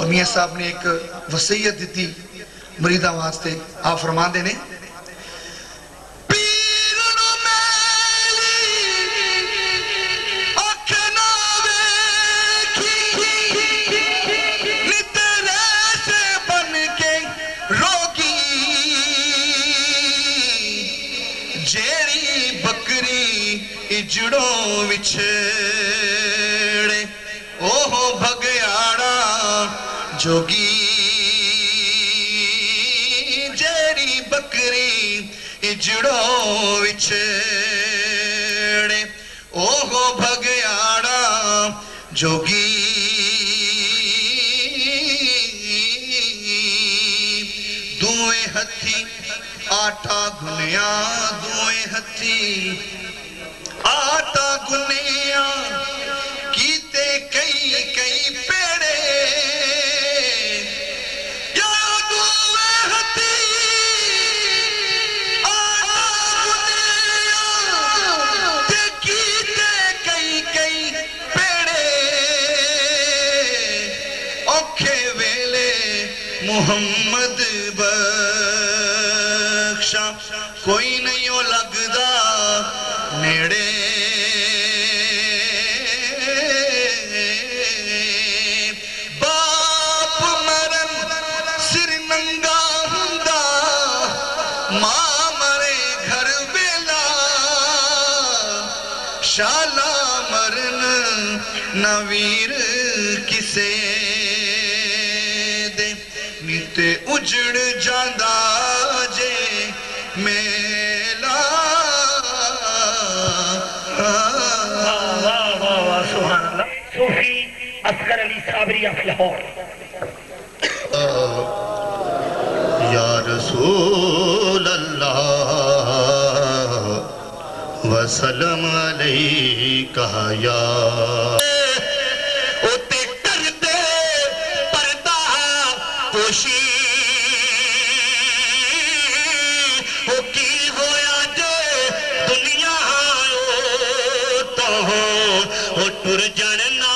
اور میاں صاحب نے ایک وصیت دیتی مریدہ واسطے آپ فرما دینے جڑوں وچھڑے اوہ بھگیاڑا جوگی جیری بکری جڑوں وچھڑے اوہ بھگیاڑا جوگی دوئے ہتھی آٹا گھنیا دوئے ہتھی آٹا گنیا کیتے کئی کئی پیڑے یا دوے ہتھی آٹا گنیا تے کیتے کئی کئی پیڑے اوکھے ویلے محمد بخشا کوئی نہیں ہو لگدا نیڑے باپ مرن سر ننگا ہندا ماں مرے گھر ویلا شالا مرن نویر کسے دے نیتے اجڑ جاندہ جے میلا صوفی اصغر علی صابری of لاہور یا رسول اللہ وسلم علیکہ یا اوتے کردے پردہ پوشی او کی ہویا جے دنیا تو او ٹر جڑنا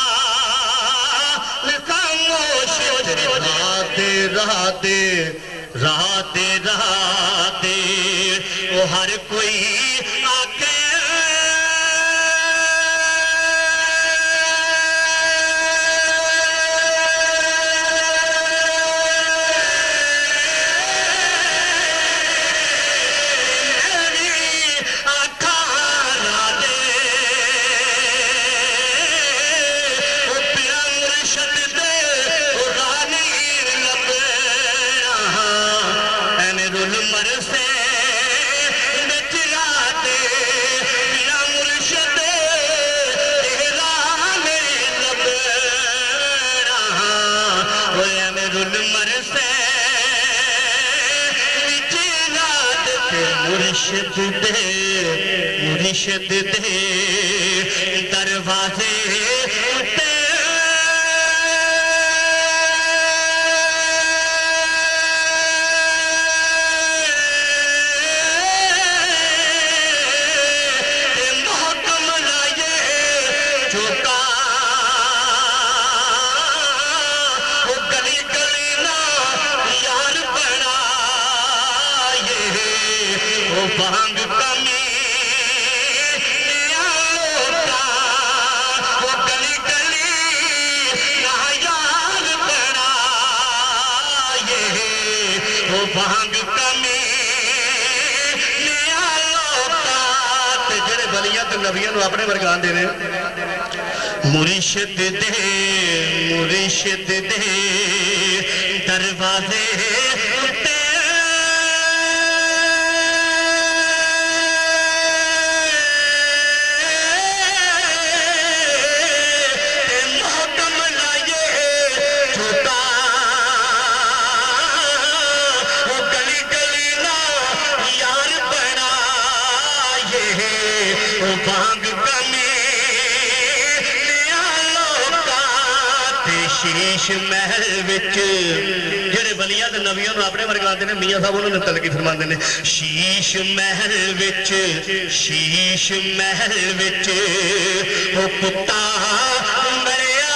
راہ دے وہ ہر کوئی آکے مرشد دے دروازے محکم لائے چوکا وہ گلی گلی نا یار بنا وہ بانگ کمی بھانگ کمی نیا لوکات جڑے بلیات نبیوں نو اپنے ورگان دے رہے مرشد دے دروازے شیش محل وچ جڑے ولیاں تے نبیوں نو اپنے ورگان دے نے میاں صاحب انہوں نے تلقی فرماندے نے شیش محل وچ او کتا مریا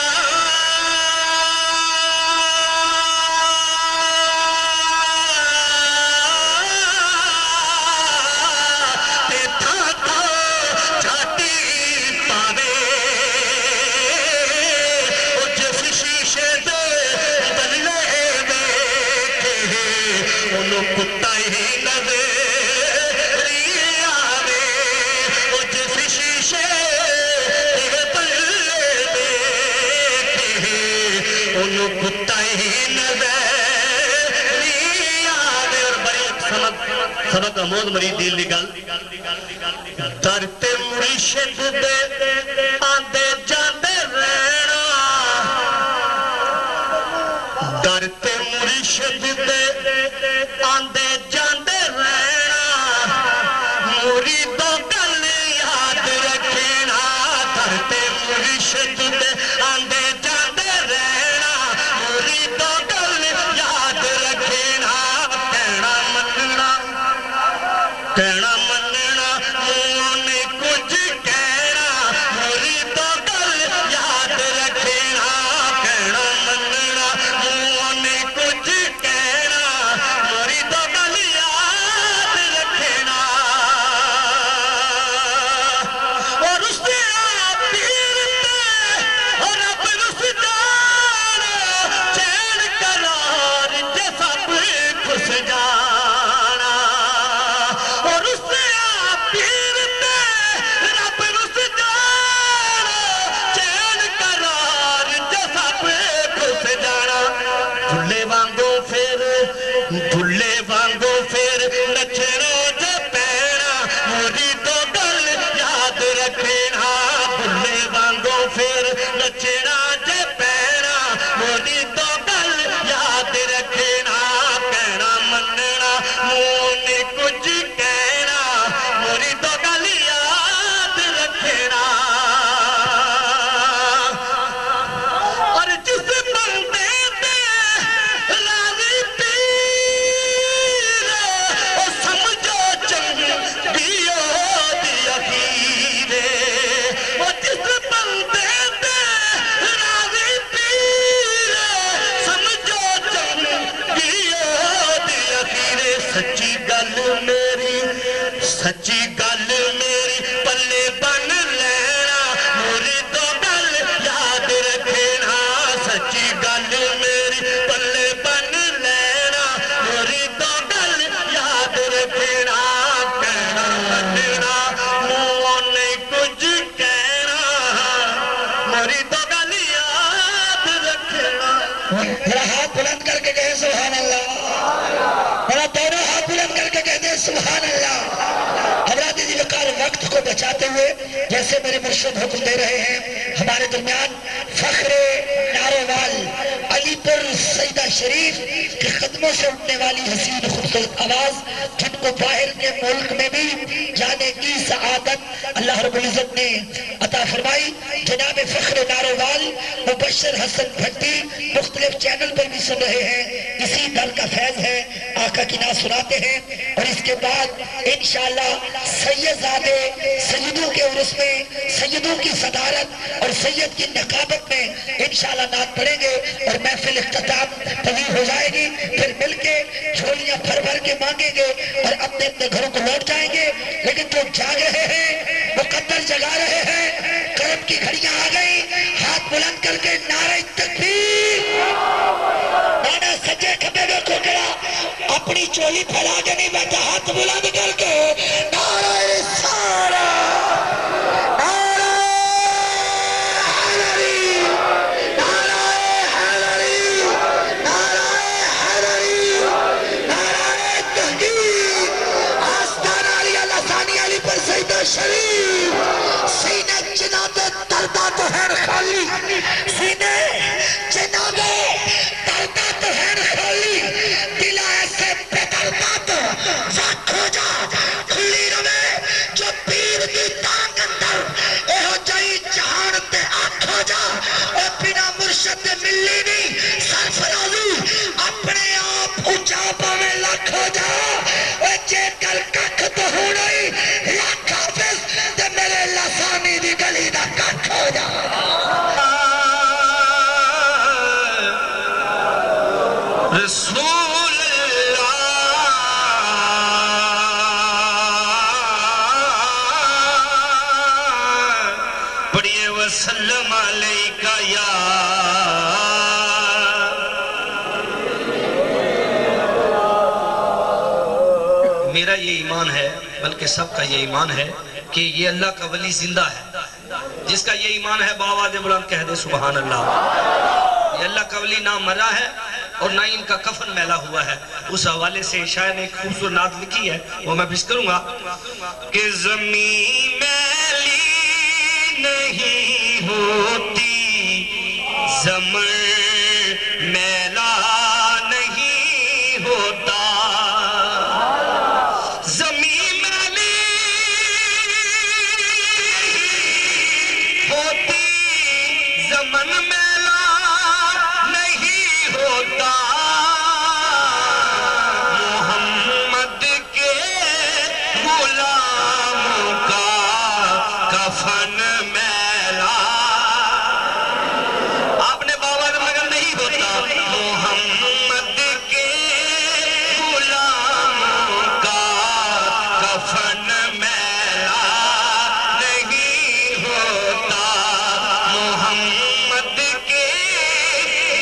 انہوں کتائے نظری آدھے اور بڑی سبق آموز مرید دیل لگل درتے مرشد دے آندے جاندے رہنا درتے مرشد دے آندے جاندے رہنا مریدوں گل یاد رکھنا درتے مرشد دے آندے جاندے رہنا مریدوں گل یاد رکھنا کہنا مننا منہ نے کچھ کہنا مریدوں گل یاد رکھنا کہنا مننا منہ نے کچھ کہنا مریدوں گل یاد رکھنا اور اس نے آپ پیرتے اور اپن اس جان چین قرار جیسا خوش جانا اور اس نے آپ پیرتے رب اس جان چین قرار جیسا خوش جانا بھلے وانگو پھر نچنو جے پینا مریدوں گل یاد رکھنا بھلے وانگو پھر نچنا جے پینا مریدوں گل یاد رکھنا کہنا مننا منہ نے کچھ کہنا مریدوں گل یاد رکھنا اور جس بندے دے راضی پیر او سمجھو چنگیوں دی اخیرے اور جس بندے دے راضی پیر سمجھو چنگیوں دی اخیرے سچی گل میری پلے بن لینا مریدوں گل یاد رکھنا سچی گل میری پلے بن لینا مریدوں گل یاد رکھنا کہنا مننا منہ نے کچھ کہنا مریدوں گل یاد رکھنا میرا ہاتھ بلند کر کے کہے سبحان اللہ میرا دونوں ہاتھ بلند کر کے کہتے ہیں سبحان اللہ حضرات جی وقار وقت کو بچاتے ہوئے جیسے میرے مرشد حکم دے رہے ہیں ہمارے درمیان فخر ناروال علی پر سیدہ شریف کے قدموں سے اٹھنے والی حسین خوبصورت آواز جن کو باہر کے ملک میں بھی جانے کی سعادت اللہ رب العزت نے عطا فرمائی جناب فخر ناروال مبشر حسن بھٹی مختلف چینل پر بھی سن رہے ہیں اسی در کا فیض ہے آقا کی نعت سناتے ہیں اور اس کے بعد انشاءاللہ سیدزادے سیدوں کے عرس میں سیدوں کی صدارت اور سید کی نقابت میں انشاءاللہ نعت پڑھیں گے اور محفل اختتام پذیر ہو جائے گی پھر مل کے جھولیاں بھر کے مانگیں گے اور اپنے اپنے گھروں کو لوٹ جائیں گے لیکن جو جاگ رہے ہیں مقدر جگا رہے ہیں کرم کی گھڑیاں آ گئی ہاتھ بلند کر کے نعرہ تکبیر نعرہ سجے کھبے میں کو گرا اپنی چولی پھیلا کے نہیں بیٹھا ہاتھ بلند کر کے نعرہ سارا شریف سینے جناب دردہ تو ہے خالی سینے جناب دردہ تو ہے خالی دل ایسے بے دردہ تو وقت ہو جا کھلی روے جو پیر دی تانگ اندر اے ہو جائی جہان تے آنکھ ہو جا اے بنا مرشد ملی نہیں سرفرازی اپنے آپ اچھا پاوے لکھ ہو جا اے جے کل ککھ تو ہو رہی لکھ حافظ تے میرے لسانی دی گلی دا ککھ ہو جا رسول اللہ پڑھئے وسلم علیکہ یا میرا یہ ایمان ہے بلکہ سب کا یہ ایمان ہے کہ یہ اللہ کا ولی زندہ ہے جس کا یہ ایمان ہے باواز بلند کہہ دے سبحان اللہ یہ اللہ کا ولی نبی نہ مرا ہے اور نہ ان کا کفن میلا ہوا ہے. اس حوالے سے شاعر نے ایک خوبصورت نعت لکھی ہے، وہ میں پیش کروں گا کہ زمین میلی نہیں ہوتی، زمین میلا نہیں ہوتا. زمین میلی ہوتی، زمن میلا نہیں ہوتا. محمد کے غلاموں کا کفن میلا. آپ نے بابا نے مگر نہیں ہوتا. محمد کے غلاموں کا کفن میلا نہیں ہوتا. محمد کے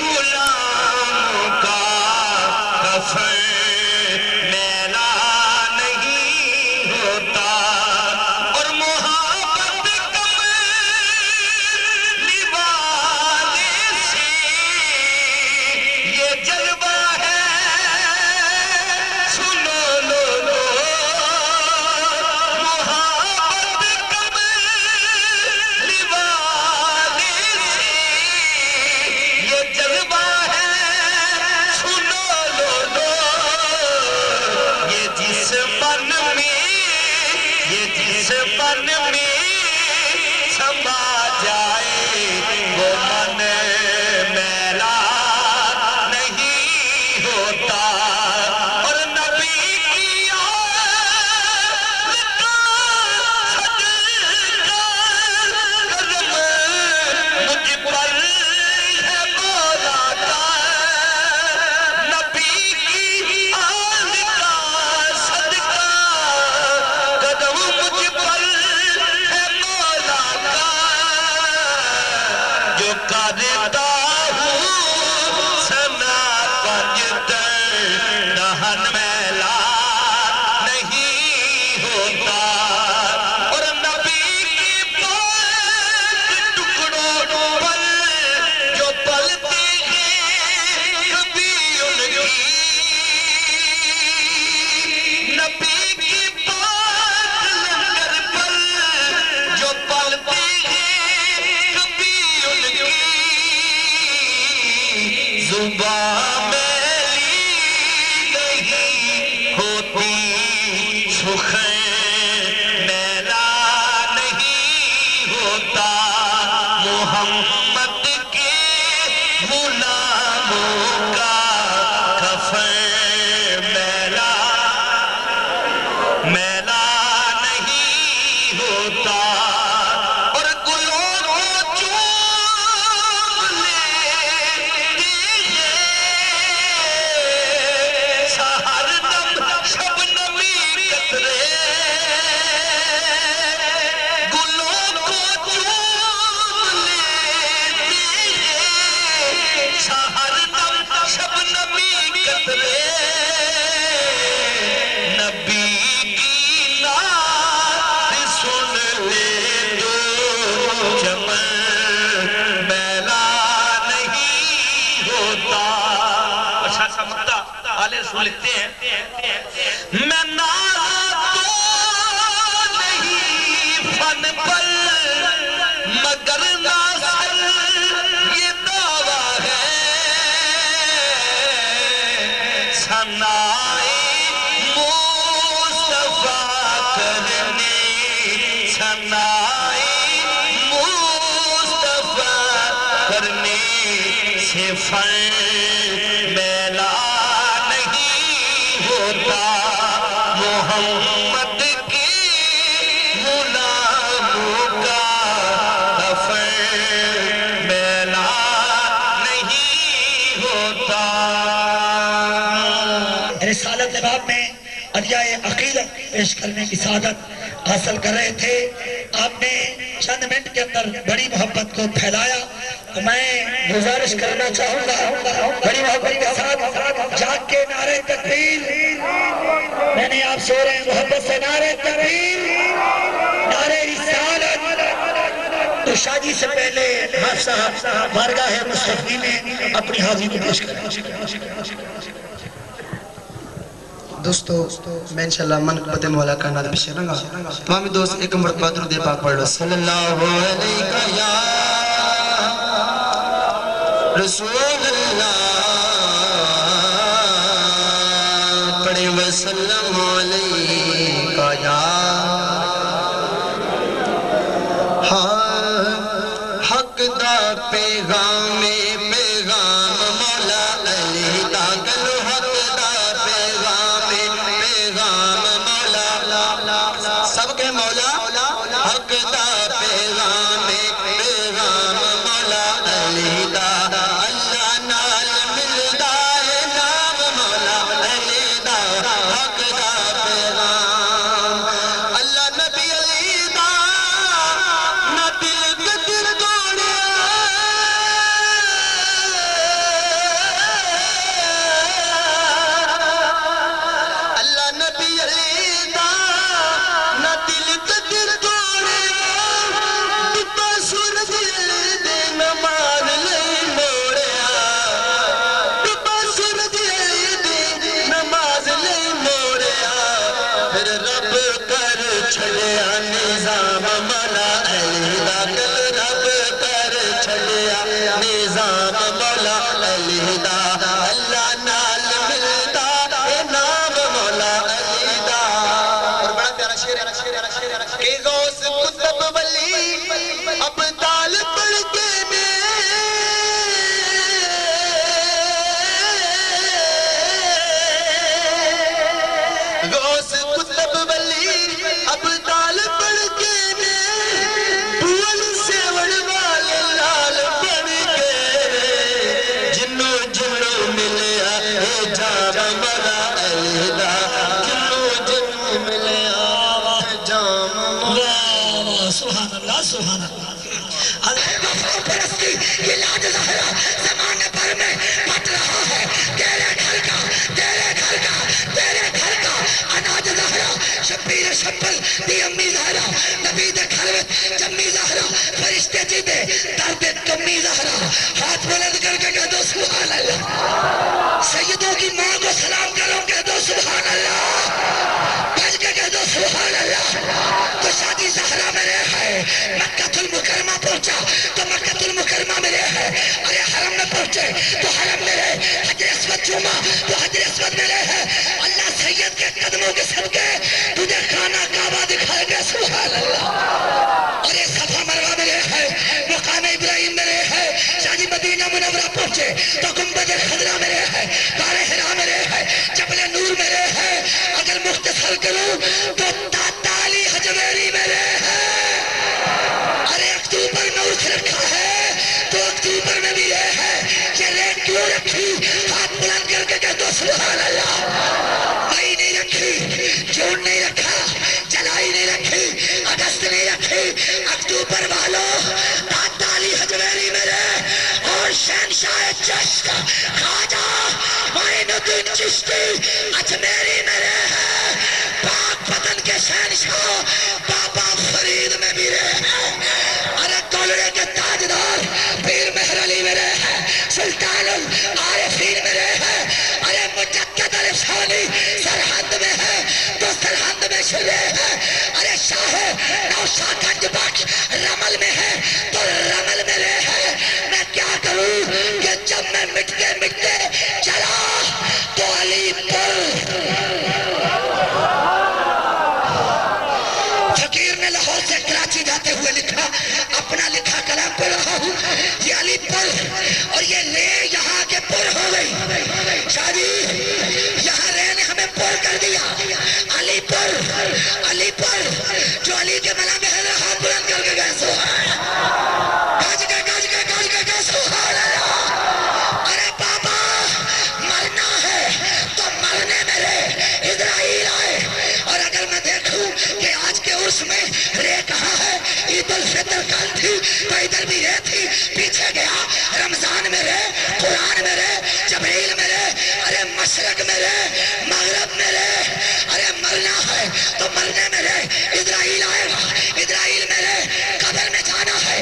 غلاموں کا کفن میلا نہیں ہوتا. اور محبت کملی والے سے یہ جلوہ ہے، سنو لو. محبت کملی والے سے یہ جلوہ ہے، سنو لو. یہ جس من میں سما جائے وہ من میلا نہیں ہوتا. اور نبی کی آل کا صدقہ کرم مجھ پر ہے مولا کا. نبی کی آل کا صدقہ کرم مجھ پر ہے مولا کا. جو کرتا ہوں ثنا پنجتن دہن میلا نہیں ہوتا. اور نبی کی پاک ٹکڑوں پر جو پلتے ہیں کبھی ان کی. نبی کی پاک لنگر پر جو پلتے ہیں کبھی ان کی. زبان میلی نہیں ہوتی، سخن میلا نہیں ہوتا. محمد کے غلاموں کا کفن میلا نہیں ہوتا. اور گلوں کو چوم لیتے ہیں سحر دم شبنمی قطرے. گلوں کو چوم لیتے ہیں سحر دم شبنمی قطرے. نبی کی نعت سن لے تو چمن میلا نہیں ہوتا. اچھا سمجھتا آلے رسول لکھتے ہیں میں ناز تو نہیں فن پر مگر ناصر یہ دعویٰ ہے. ثنائے مصطفیٰ کرنے، ثنائے مصطفیٰ کرنے سے فن میلا نہیں ہوتا. محمد کے غلاموں کا کفن میلا نہیں ہوتا. رسالت باب میں علیہ عقیدت پیش کرنے کی سعادت حاصل کر رہے تھے. آپ نے چند منٹ کے اندر بڑی محبت کو پھیلایا. تو میں گزارش کرنا چاہوں گا بڑی محبت کے ساتھ جاگ کے نعرہ تکبیر. میں نے آپ سو رہے ہیں محبت سے نعرہ تکبیر، نعرہ رسالت، تو شاہ جی سے پہلے حافظ صاحب بارگاہ مصطفی میں اپنی حاضری کو پیش کریں. دوستو میں انشاءاللہ منقبت مولا کا ناد پیش کروں گا. تمامی دوست ایک مرتبہ درود پاک پڑھ لو. صلی اللہ علیہ یا رسول اللہ پڑھے وسلم علیہ یا حق دا پیغام پیغام مولا علی دا گلو حق دا پیغام پیغام مولا سب کے مولا حق دا پیغام پیغام مولا علی دا اللہ نال ملدا ہے نام مولا علی دا حق دا پیغام اللہ نبی علی دا نہ دل قدر ہاتھ بلند کر کے کہہ دو سبحان اللہ. سیدوں کی ماں کو سلام کرو کہہ دو سبحان اللہ. بھج کے کہہ دو سبحان اللہ. تو شادی زہرا میں رہے ہے مکہ المکرمہ پہنچا تو مکہ المکرمہ میں رہے ہے. ارے حرم میں پہنچے تو حرم میں رہے. حجر اسود چوما تو حجر اسود میں رہے ہے. اللہ سید کے قدموں کے صدقے تجھے خانہ کعبہ دکھائے گا سبحان اللہ. ارے صفا مروہ میں رہے ہے مقام ابراہیم میں رہے ہے. شادی مدینہ منورہ پہنچے تو گنبد خضرا میں رہے ہے. غار حرا میں رہے ہے. جبل نور میں رہے ہے. اگر مختصر کروں تو داتا علی حجویری میں رہے ہے. ارے اکتوبر میں عرس رکھا ہے تو اکتوبر میں بھی رہے ہے. یہ ریٹ کیوں رکھی؟ ہاتھ بلند کر کے کہہ دو سبحان اللہ. مئی نہیں رکھی, جون نہیں رکھا, جولائی نہیں رکھی, اگست نہیں رکھی, اکتوبر والوں داتا علی حجویری میں رہے. اور شہنشاہ چشت خواجہ معین الدین چشتی اجمیری میں رہے ہیں. پاک پتن کے شہنشاہ بابا فرید میں بھی رہے ہیں. ارے کولڑے کے تاجدار پیر مہر علی میں رہے ہیں. سلطان العارفین میں رہے ہیں. ارے مجدد الفسانی سرحد میں ہے تو سرحد میں شرے ہے. ارے شاہ نوشا گنج بخش رمل میں ہے تو رمل میں رہے ہیں. میں کیا کروں کہ جب میں مٹتے مٹتے چلا تو علی پر فقیر نے لاہور سے کراچی جاتے ہوئے لکھا, اپنا لکھا کلام پڑھ رہا ہوں. یہ علی پر اور یہ لے یہاں کے پر ہو گئی. شادی یہاں رہ نے ہمیں پر کر دیا. علی پر جو علی کے ملا میں ہے ہاتھ بلند کر کے گئے سبحان گاج کے سبحان اللہ. ارے بابا مرنا ہے تو مرنے میں رہے. اسرائیل آئے اور اگر میں دیکھوں کہ آج کے عرس میں رے کہاں ہے, عید الفطر کل تھی تو ادھر بھی رے تھی. پیچھے گیا رمضان میں رہے, قرآن میں رہے, جبریل میں رہے. ارے مشرق میں رہے, مغرب میں رہے. ارے مرنا ہے تو مرنے میں رہے. اسرائیل آئے گا, اسرائیل میں رہے. قبر میں جانا ہے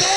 2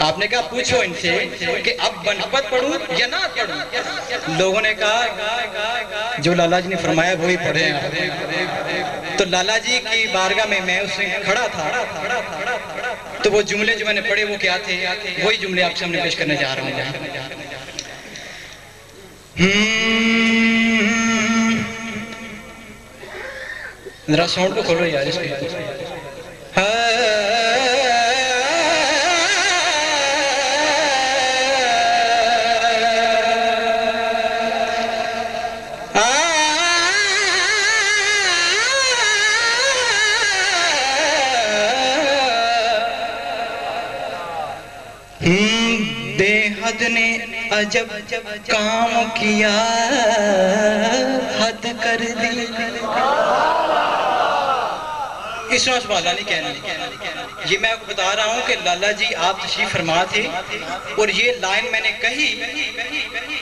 آپ نے کہا پوچھو ان سے کہ اب منقبت پڑھوں یا نہ پڑھوں؟ لوگوں نے کہا جو لالا جی نے فرمایا وہی پڑھے ہیں۔ تو لالا جی کی بارگاہ میں اس میں کھڑا تھا، تو وہ جملے جو میں نے پڑھے وہ کیا تھے، وہی جملے آپ کے سامنے پیش کرنے جا رہا ہوں۔ ذرا ساؤنڈ کو کھولو یار اس کے۔ بے حد نے عجب کام کیا، حد کر دی۔ اس طرح سبحان اللہ نہیں کہنا، یہ میں آپ کو بتا رہا ہوں کہ لالا جی آپ تشریف فرما تھے اور یہ لائن میں نے کہی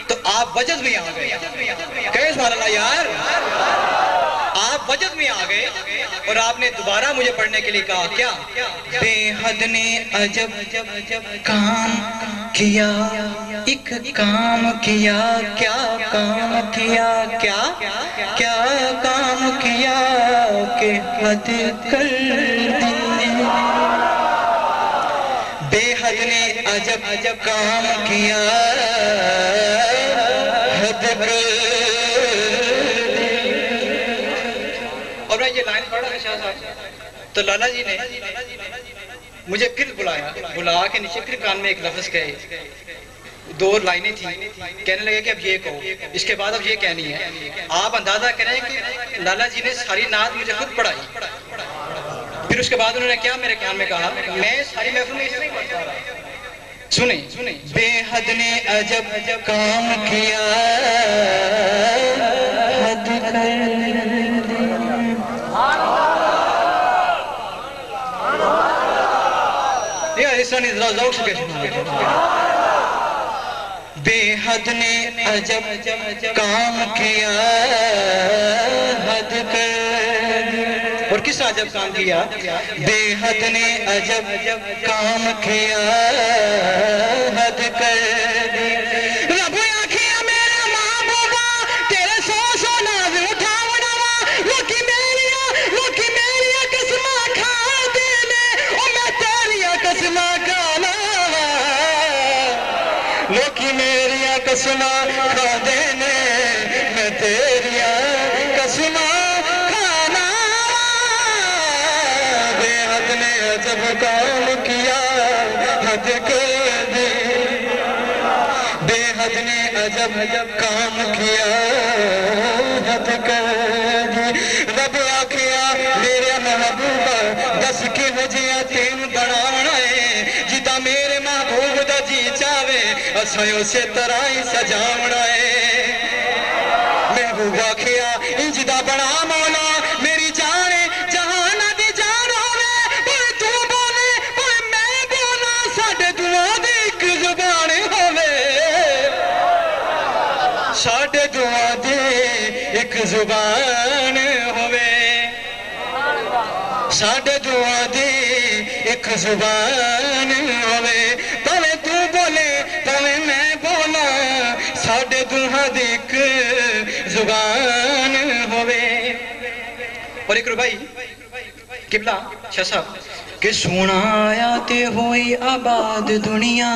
تو آپ وجد میں آ گئے۔ کہے سبحان اللہ یار، آپ وجد میں آ گئے اور آپ نے دوبارہ مجھے پڑھنے کے لیے کہا کیا؟ بے حد نے عجب کام کیا، ایک کام کیا، کیا کام کیا، کیا کام کیا کہ حد کر دی۔ بے حد نے عجب کام کیا، حد کر دی۔ اور میں یہ لائن پڑھا ہے شاہ صاحب، تو لالا جی نے مجھے پھر بلا کے نیچے پھر کان میں ایک لفظ کہے، 2 لائنیں تھیں، کہنے لگے کہ اب یہ کہو، اس کے بعد اب یہ کہنی ہے۔ آپ اندازہ کریں کہ لالا جی نے ساری نعت مجھے خود پڑھائی، پھر اس کے بعد انہوں نے کیا میرے کان میں کہا، میں ساری محفل میں اسے نہیں پڑھتا رہا۔ سنیں، بے حد نے عجب کام کیا، حد کر دی۔ بے حد نے عجب کام کیا، حد کر دی۔ اور کس عجب کام کیا؟ بے حد نے عجب کام کیا، حد کر دی۔ رب آکھیا میرا محبوبہ تیرے سو ناز اٹھاونا وا، لوکی میریا قسماں کھا دینے، او میں تیریا قسماں کھانا وا، لوکی میریا قسماں کھا دینے، میں تیریا قسماں کھانا وا۔ بے حد نے عجب کام کیا، حد کر دی۔ بے حد نے عجب کام کیا، حد کر دی۔ رب آکھیا میرے محبوبہ دس کی وجہ تین بناونا ہے، جدا میرے محبوب دا جی چاہے اساں اسے طرح ہی سجاونا ہے۔ محبوب آکھیا انج دا بنا مولا میری جان جہان دی جان ہوے، کوئی تو بولے کوئی میں بولا، ساڈے دعا دی ایک زبان ہوے، ساڈے دعا دی ایک زبان ہوے، ساڈے دعا دی ایک زبان ہوے، پاویں تو بولے پاویں میں بولا، ساڈے دعا دی ایک زبان ہوے۔ اور ایک بھائی قبلہ شاہ صاحب کہ سونا آیا تے ہوئی آباد دنیا۔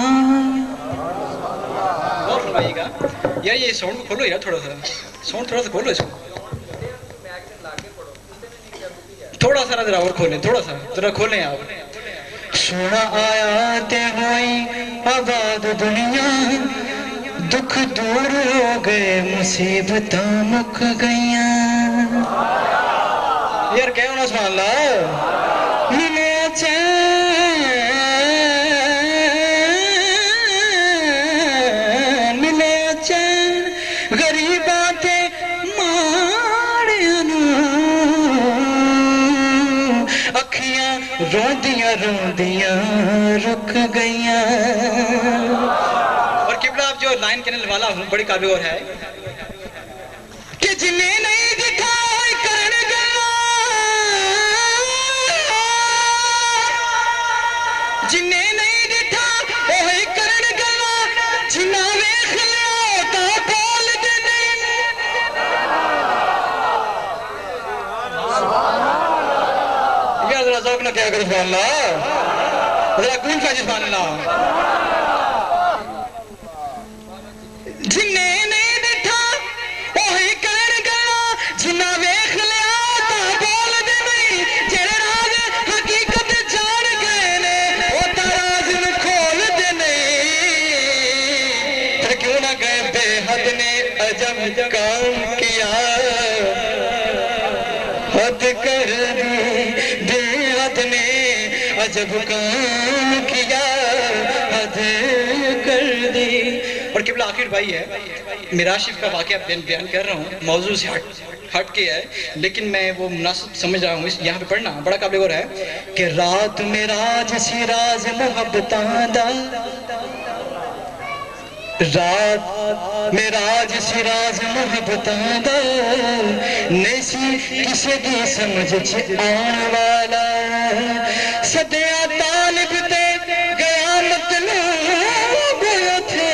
اور فرمائیے گا یار، یہ ساؤنڈ کو کھولو یار، تھوڑا سا ساؤنڈ تھوڑا سا کھولو اس کو، تھوڑا سا ذرا اور کھولیں، تھوڑا سا ذرا کھولیں آپ۔ سونا آیا تے ہوئی آباد دنیا، دکھ دور ہو گئے مصیبتاں مک گئیاں۔ یار کہہ ہونا سبحان اللہ۔ ملے چین ملے چین غریباں تے ماڑیاں نوں، اکھیاں روندیاں روندیاں رک گئیاں۔ اور قبلہ آپ جو لائن کہنے والا ہوں بڑی قابل اور ہے کہ جنہیں نہیں دکھا ہوئی کرن گلا، جنہیں نہیں دکھا ذوق نہ کیا کرو سبحان اللہ ذرا کون کا سبحان اللہ جنہیں نہیں ڈٹھا وہی کر گیا جنہ ویخ لیا تا بول دے نہیں جڑے راز حقیقت جان گئے نے وہ تا راز نو کھول دے نہیں پھر کیوں نہ گئے بے حد نے عجب کام کیا حد کر دی بے حد نے عجب کام کیا حد کر دی اور قبلہ آخر بھائی ہے معراج شریف کا واقعہ بیان کر رہا ہوں موضوع سے ہٹ کے ہے لیکن میں وہ مناسب سمجھ رہا ہوں یہاں پہ پڑھنا بڑا قابل غور ہے کہ رات معراج سی راز محبتاں دا رات معراج سی راز محبتاں دا نیسی کسے دی سمجھ چھ آن والا صدیہ طالب تے گیا مطلوب تھے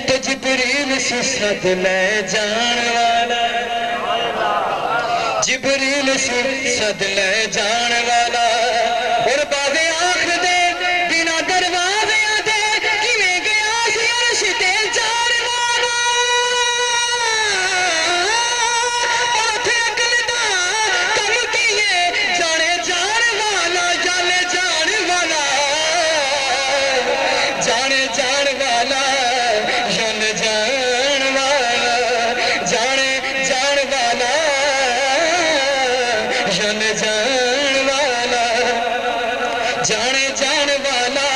تو جبریل سی صد لے جان والا جبریل سی صد لے جان والا اور بعد آنکھ دے بنا دروازے دے کیویں گیا سی عرش تے جان والا اور اتھے عقل دا کم کیے جانے جان والا جانے جان والا جانے جان والا جانے جان والا جانے جان والا جانے جان والا جانے جان والا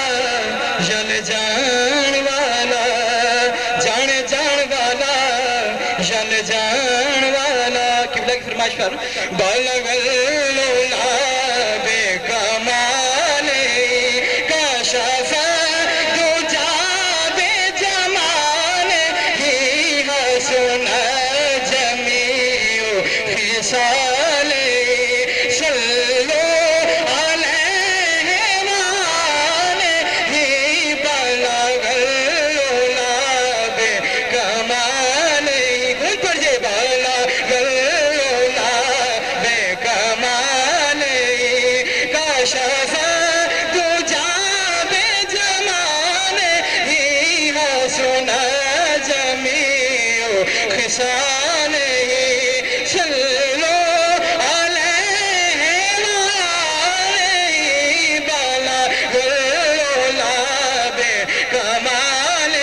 جانے جان والا جانے جان والا جانے جان والا قبلہ کی فرمائش پر بلغ اللولا بے کمال کاشف دجا بے جمال ہی حسن جمیع خصال صلو علیہ وآلہ بلغ اللولا بے کمال کون پڑھ جائے بلغ اللولا بے کمال کاشف دجا بے جمال ہی حسن جمیع خصال صلو علیہ وآلہ بلغ اللولا بے کمال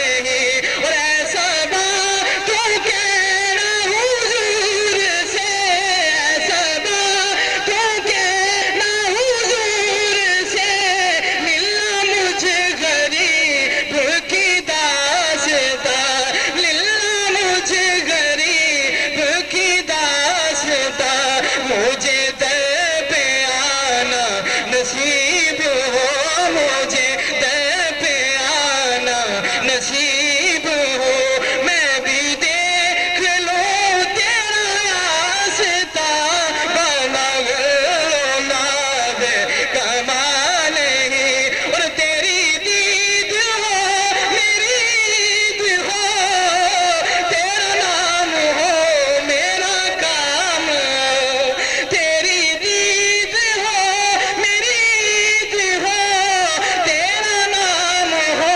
اور ایسا بات تو کہنا حضور سے ایسا بات تو کہنا حضور سے ملنا مجھے غریب کی داستان ملنا مجھے غریب کی داستان مجھے در پہ آنا نصیب ہو مجھے در پہ آنا نصیب ہو میں بھی دیکھ لوں تیرا راستہ بلغ اللولا بے کمال اور تیری دید ہو میری عید ہو تیرا نام ہو میرا کام ہو تیری دید ہو میری عید ہو تیرا نام ہو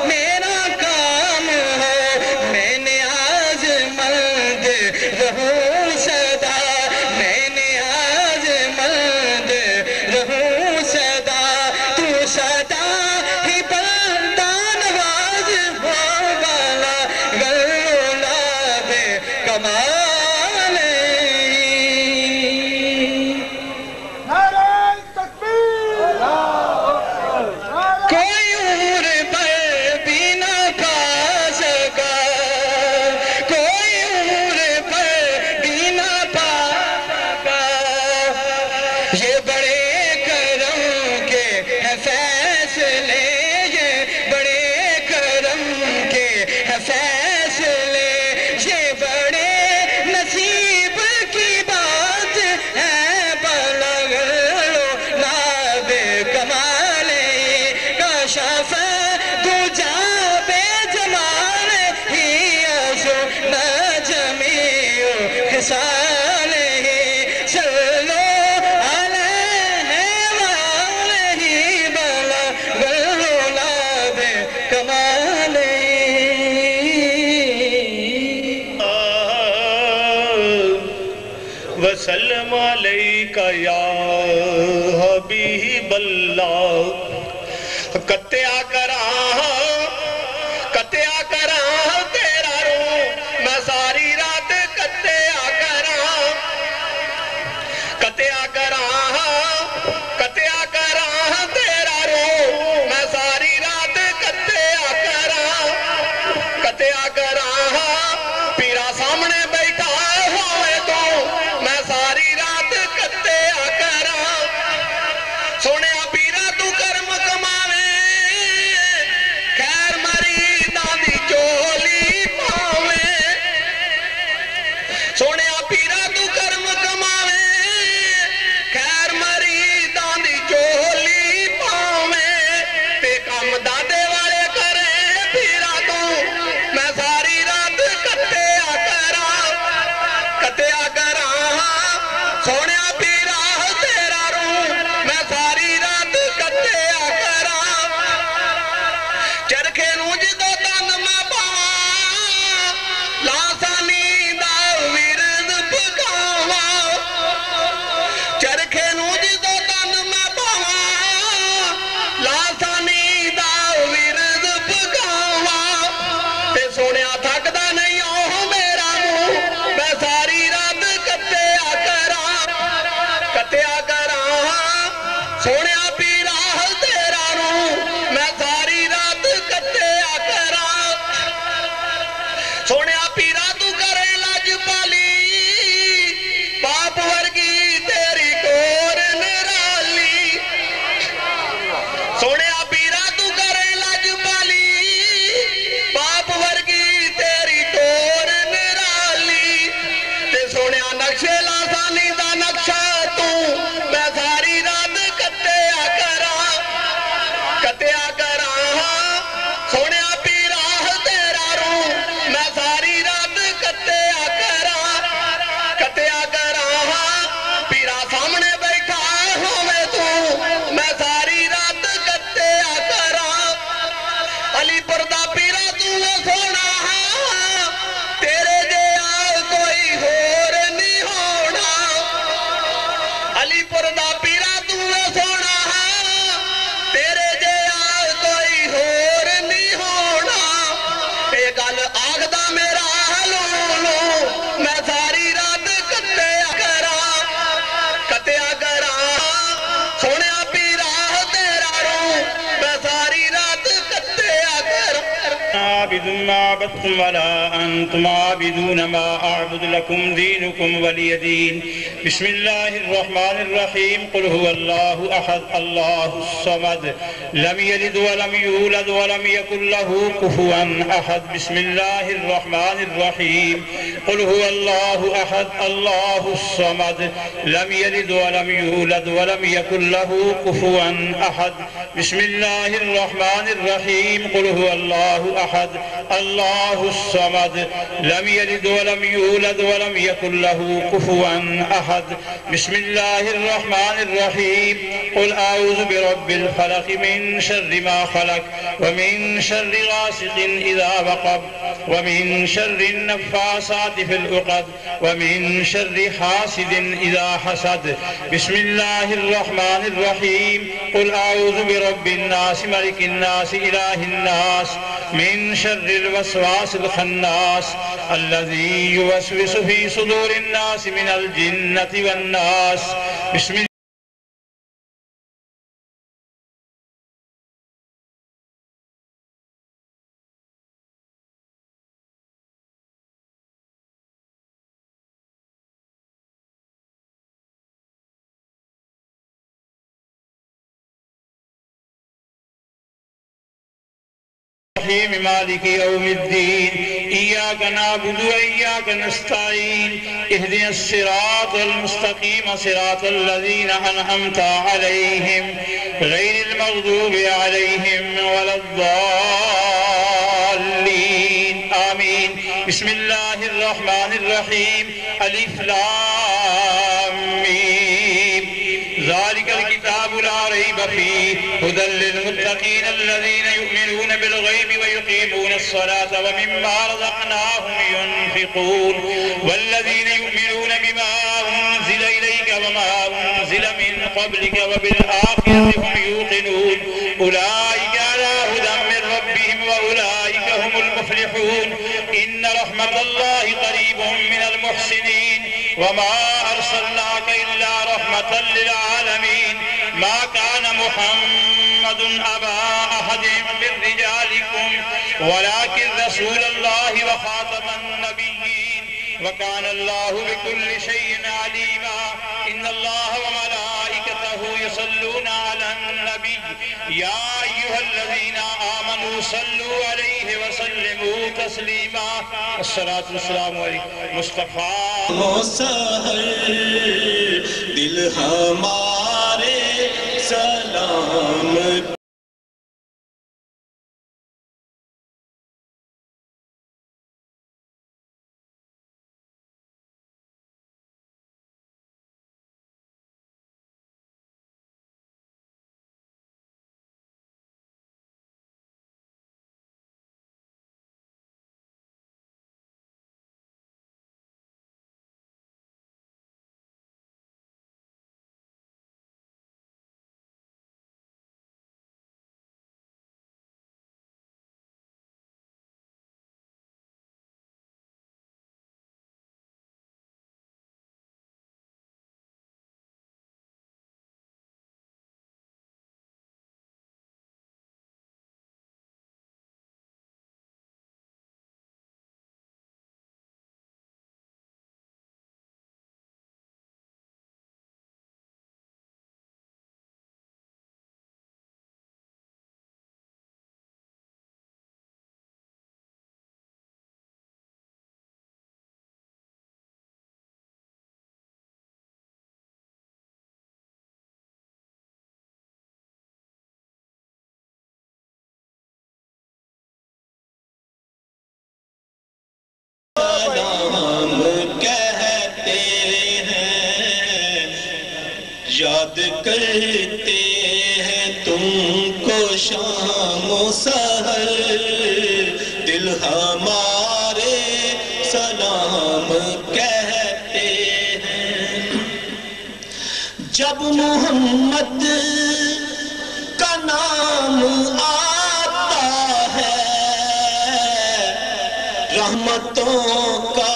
میرا کام ہو میں نیاز مند رہوں صدا میں نیاز مند رہوں صدا تو صدا ہی بندہ نواز ہو بلغ اللولا بے کمال کوئی عمر پر بھی نہ پا سکا کوئی عمر پر بھی نہ پا سکا یہ بڑے کرم کے ہیں فیصلے یہ بڑے کرم کے ہیں فیصلے یہ بڑے وسلم علیک یا حبیب اللہ کتیا کراں تیرا رو میں ساری رات کتیا کراں تیرا رو میں ساری رات کتیا کراں پیرا سامنے بیٹھا ہوئے تو میں ساری رات کتیا کراں سونے پیرا تو کرم کماوے خیر مریداں دی چولی پاوے سونے پیرا تو کرم کماوے خیر مریداں دی چولی پاوے تے کام دادے والے کرے پیرا تو میں ساری رات کتیا کراں سونے پیرا تیرا رو میں ساری رات کتیا کراں چرخے نوں جدو تن میں پاواں لاسانی دا ورد پکاواں چرخے نوں جدو تن میں پاواں لاسانی دا ورد پکاواں تے سونیا تھکدا نہیں او میرا منہ میں ساری رات کتیا کراں سونیا پیرا تیرا رو میں ساری رات کتیا کراں سونیا پیرا تو کرے لج پالی پاپ ورگی تیری کور نرالی سونیا پیرا تو کرے لج پالی پاپ ورگی تیری کور نرالی تے سونیا نقشے لاسانی دا نقشہ تو میں ساری رات کتیا کراں سونیا پیرا تیرا رو میں ساری رات کتیا کراں پیرا سامنے بیٹھا ہوئے تو میں ساری رات کتیا کراں علی پردہ پیرا تو سونا تیرے جیا کوئی ہور نہیں ہونا علی پردہ پیرا تو سونا تیرے جیا کوئی ہور نہیں ہونا اے گل آگدا میرا لولو میں ساری رات کتیا کراں سونیا پیرا تیرا رو میں ساری رات کتیا کراں عابد ما عبدتم ولا انتم عابدون ما اعبد لكم دينكم ولي دين بسم الله الرحمن الرحيم قل هو الله احد الله الصمد لم يلد ولم يولد ولم يكن له كفوا احد بسم الله الرحمن الرحيم قل هو الله احد الله الصمد لم يلد ولم يولد ولم يكن له كفوا احد بسم الله الرحمن الرحيم قل هو الله احد الله الصمد لم يلد ولم يولد ولم يكن له كفوا احد بسم الله الرحمن الرحيم قل اعوذ برب الفلق من شر ما خلق ومن شر غاسق اذا وقب ومن شر النفاثات في العقد ومن شر حاسد اذا حسد بسم الله الرحمن الرحيم قل اعوذ برب الناس ملك الناس اله الناس من شر الوسواس الخناس الذي يوسوس في صدور الناس من الجنة والناس بسم الله مالك يوم الدين إياك نعبد وإياك نستعين اهدنا الصراط المستقيم صراط الذين أنعمت عليهم غير المغضوب عليهم ولا الضالين آمين بسم الله الرحمن الرحيم ألف لام ميم ذلك الكتاب لا ريب فيه هدى للمتقين الذين يؤمنون بالغيب ويقيمون الصلاة ومما رزقناهم ينفقون والذين يؤمنون بما قبلك وبالآخرة هم يوقنون أولئك على هدى من ربهم وأولئك هم المفلحون إن رحمة الله قريب من المحسنين وما أرسلناك إلا رحمة للعالمين ما كان محمد أبا أحد من رجالكم ولكن رسول الله وخاتم النبيين وكان الله بكل شيء عليما إن الله وملائكته يصلون على النبي يا أيها الذين آمنوا صلوا عليه وسلموا تسليما الصلاة والسلام عليكم مصطفى مسہر دل ہمارے سلام یاد کرتے ہیں تم کو شام و سحر دل ہمارے سلام کہتے ہیں جب محمد کا نام آتا ہے رحمتوں کا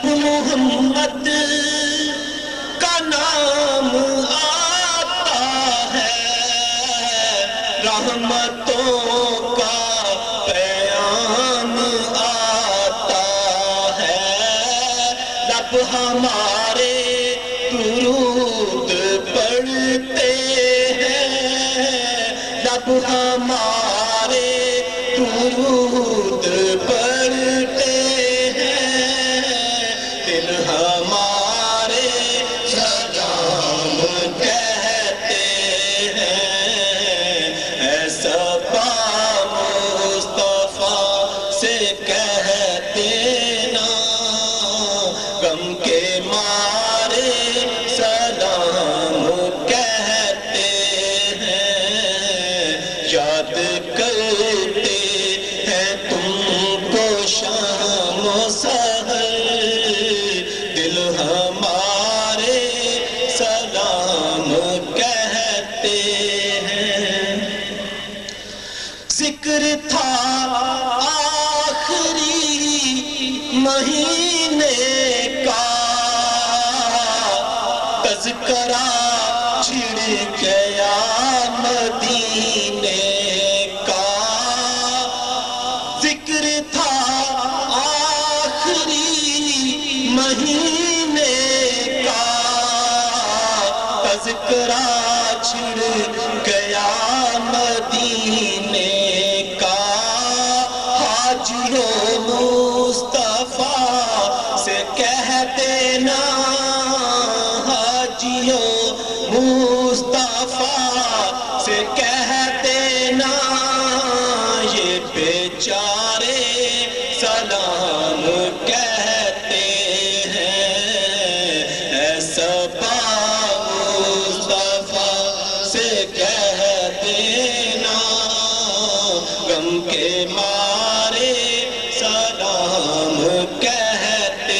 محمد کا نام آتا ہے رحمتوں کا پیام آتا ہے لب ہمارے درود پڑھتے ہیں لب ہمارے درود پڑھتے ہمارے سلام کہتے ہیں ایسا پاک مصطفیٰ سے کہتے نا غم کے مارے سلام کہتے ہیں یاد کرتے ہیں تم کو شام و سحر ہمارے سلام کہتے ہیں ذکر تھا آخری مہینے کا تذکرہ چھڑ گیا مدینے کا ذکر تھا آخری مہینے کا تذکرہ چھڑ گیا مدینے کا حاجیوں مصطفیٰ سے کہہ دینا حاجیوں مصطفیٰ سے کہہ دینا یہ بیچارے سلام کہتے سے کہہ دینا غم کے مارے سلام کہتے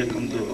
1-2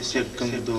1-2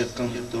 1-2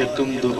1-2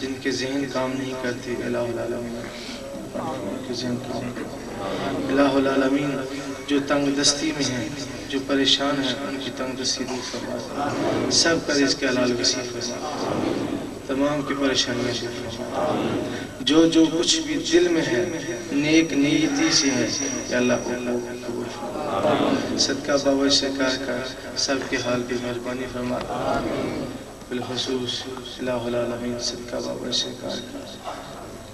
جن کے ذہن کام نہیں کرتے الہ العالمین ان کے ذہن کام کرتے الہ العالمین جو تنگ دستی میں ہیں جو پریشان ہیں ان کی تنگ دستی دور فرما سب کا رزق حلال وسیع فرما تمام کی پریشانیاں دور فرما جو کچھ بھی دل میں ہے نیک نیتی سے ہے یا اللہ قبول فرما صدقہ بابا سرکار کا سب کے حال پہ مہربانی فرما بالخصوص الہ العالمین صدقہ بابا سرکار کا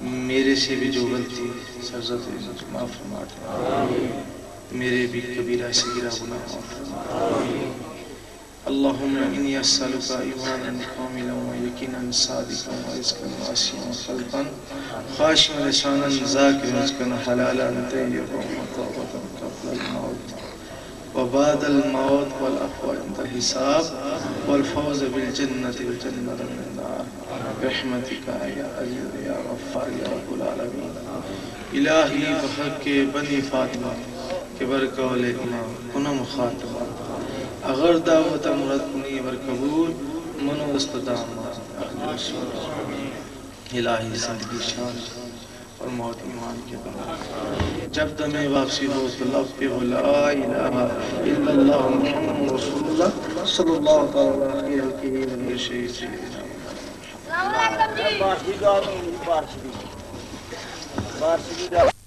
میرے سے بھی جو غلطی سرزد معاف فرما میرے بھی کبیرہ صغیرہ گناہ معاف فرما اللہم انی اسألک ایمانا کاملا و یقینا صادقا و رزقا واسعا و قلبا خاشعا لسانا ذاکرا رزقا حلالا طیبا و توبة قبل الموت وبعد الموت والعفو عند الحساب والفوز بالجنة والجنة من النار برحمتك یا عزیز یا غفار یا رب العالمین الہی بحق بنی فاطمہ کے برکول امام کنم خاتمہ اگر دعوت مرد کنی ور قبول منو استدام الہی زندگی شان اور موت ایمان کے بنا جب دم واپسی ہو تو لب پہ ہو لا الہ الا اللہ محمد رسول اللہ صلی اللہ تعالی علیہ وسلم شہید سیدنا بارشی